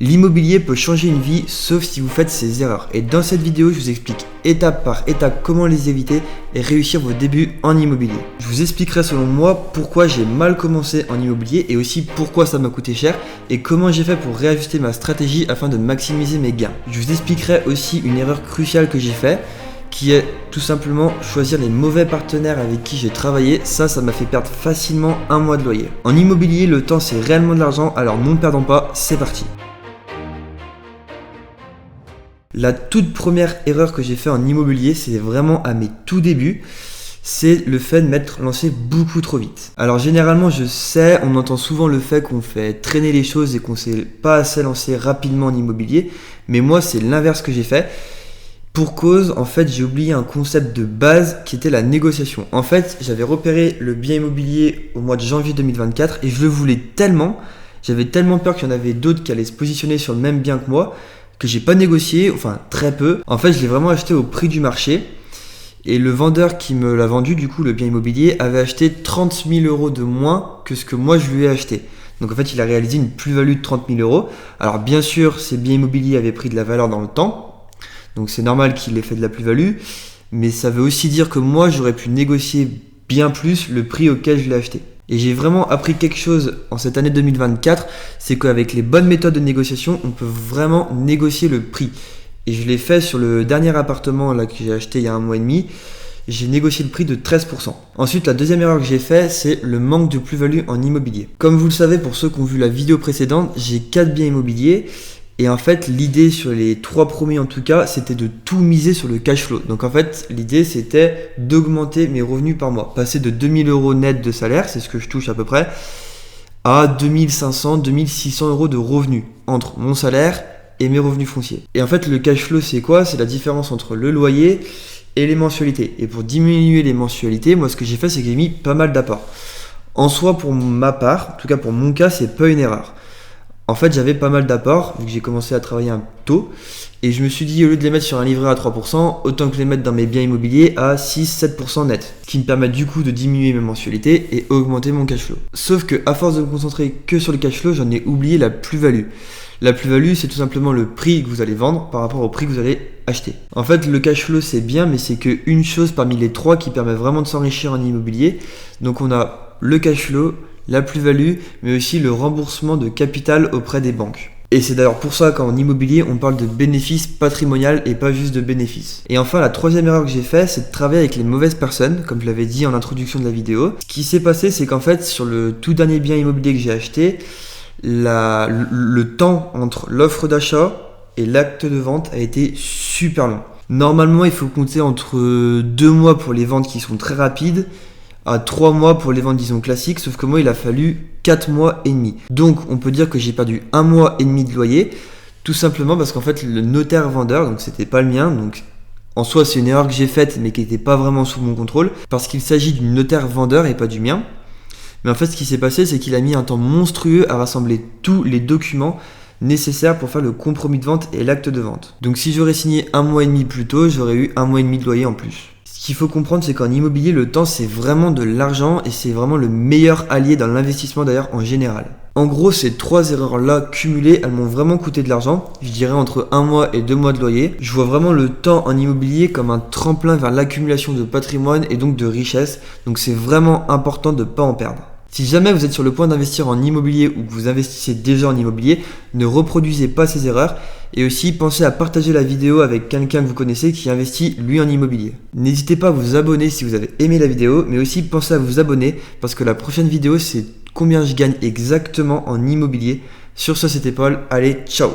L'immobilier peut changer une vie sauf si vous faites ces erreurs. Et dans cette vidéo, je vous explique étape par étape comment les éviter et réussir vos débuts en immobilier. Je vous expliquerai selon moi pourquoi j'ai mal commencé en immobilier et aussi pourquoi ça m'a coûté cher et comment j'ai fait pour réajuster ma stratégie afin de maximiser mes gains. Je vous expliquerai aussi une erreur cruciale que j'ai faite qui est tout simplement choisir les mauvais partenaires avec qui j'ai travaillé. Ça m'a fait perdre facilement un mois de loyer. En immobilier, le temps c'est réellement de l'argent, alors ne perdons pas, c'est parti. La toute première erreur que j'ai fait en immobilier, c'est vraiment à mes tout débuts, c'est le fait de m'être lancé beaucoup trop vite. Alors généralement, je sais, on entend souvent le fait qu'on fait traîner les choses et qu'on ne s'est pas assez lancé rapidement en immobilier, mais moi c'est l'inverse que j'ai fait. Pour cause, en fait, j'ai oublié un concept de base qui était la négociation. En fait, j'avais repéré le bien immobilier au mois de janvier 2024 et je le voulais tellement, j'avais tellement peur qu'il y en avait d'autres qui allaient se positionner sur le même bien que moi, que j'ai pas négocié, enfin très peu. En fait, je l'ai vraiment acheté au prix du marché. Et le vendeur qui me l'a vendu, du coup, le bien immobilier, avait acheté 30 000 euros de moins que ce que moi je lui ai acheté. Donc en fait, il a réalisé une plus-value de 30 000 euros. Alors bien sûr, ces biens immobiliers avaient pris de la valeur dans le temps. Donc c'est normal qu'il ait fait de la plus-value. Mais ça veut aussi dire que moi, j'aurais pu négocier bien plus le prix auquel je l'ai acheté. Et j'ai vraiment appris quelque chose en cette année 2024, c'est qu'avec les bonnes méthodes de négociation, on peut vraiment négocier le prix. Et je l'ai fait sur le dernier appartement là, que j'ai acheté il y a un mois et demi, j'ai négocié le prix de 13%. Ensuite, la deuxième erreur que j'ai fait, c'est le manque de plus-value en immobilier. Comme vous le savez, pour ceux qui ont vu la vidéo précédente, j'ai 4 biens immobiliers. Et en fait, l'idée sur les 3 premiers en tout cas, c'était de tout miser sur le cash flow. Donc en fait, l'idée c'était d'augmenter mes revenus par mois. Passer de 2000 euros net de salaire, c'est ce que je touche à peu près, à 2500, 2600 euros de revenus entre mon salaire et mes revenus fonciers. Et en fait, le cash flow c'est quoi? C'est la différence entre le loyer et les mensualités. Et pour diminuer les mensualités, moi ce que j'ai fait, c'est que j'ai mis pas mal d'apports. En soi, pour ma part, en tout cas pour mon cas, c'est pas une erreur. En fait, j'avais pas mal d'apports, vu que j'ai commencé à travailler un tôt, et je me suis dit, au lieu de les mettre sur un livret à 3%, autant que les mettre dans mes biens immobiliers à 6-7% net, ce qui me permet du coup de diminuer mes mensualités et augmenter mon cash flow. Sauf que à force de me concentrer que sur le cash flow, j'en ai oublié la plus-value. La plus-value, c'est tout simplement le prix que vous allez vendre par rapport au prix que vous allez acheter. En fait, le cash flow, c'est bien, mais c'est qu'une chose parmi les 3 qui permet vraiment de s'enrichir en immobilier. Donc on a le cash flow, la plus-value, mais aussi le remboursement de capital auprès des banques. Et c'est d'ailleurs pour ça qu'en immobilier, on parle de bénéfice patrimonial et pas juste de bénéfice. Et enfin, la troisième erreur que j'ai fait, c'est de travailler avec les mauvaises personnes, comme je l'avais dit en introduction de la vidéo. Ce qui s'est passé, c'est qu'en fait, sur le tout dernier bien immobilier que j'ai acheté, le temps entre l'offre d'achat et l'acte de vente a été super long. Normalement, il faut compter entre 2 mois pour les ventes qui sont très rapides, à 3 mois pour les ventes disons classiques, sauf que moi il a fallu 4 mois et demi. Donc on peut dire que j'ai perdu 1 mois et demi de loyer, tout simplement parce qu'en fait le notaire vendeur, donc c'était pas le mien, donc en soi c'est une erreur que j'ai faite mais qui n'était pas vraiment sous mon contrôle, parce qu'il s'agit du notaire vendeur et pas du mien. Mais en fait ce qui s'est passé, c'est qu'il a mis un temps monstrueux à rassembler tous les documents nécessaires pour faire le compromis de vente et l'acte de vente. Donc si j'aurais signé 1 mois et demi plus tôt, j'aurais eu 1 mois et demi de loyer en plus. Ce qu'il faut comprendre, c'est qu'en immobilier, le temps, c'est vraiment de l'argent et c'est vraiment le meilleur allié dans l'investissement d'ailleurs en général. En gros, ces 3 erreurs-là cumulées, elles m'ont vraiment coûté de l'argent, je dirais entre 1 mois et 2 mois de loyer. Je vois vraiment le temps en immobilier comme un tremplin vers l'accumulation de patrimoine et donc de richesse, donc c'est vraiment important de ne pas en perdre. Si jamais vous êtes sur le point d'investir en immobilier ou que vous investissez déjà en immobilier, ne reproduisez pas ces erreurs et aussi pensez à partager la vidéo avec quelqu'un que vous connaissez qui investit lui en immobilier. N'hésitez pas à vous abonner si vous avez aimé la vidéo, mais aussi pensez à vous abonner parce que la prochaine vidéo c'est combien je gagne exactement en immobilier. Sur ce, c'était Paul, allez, ciao!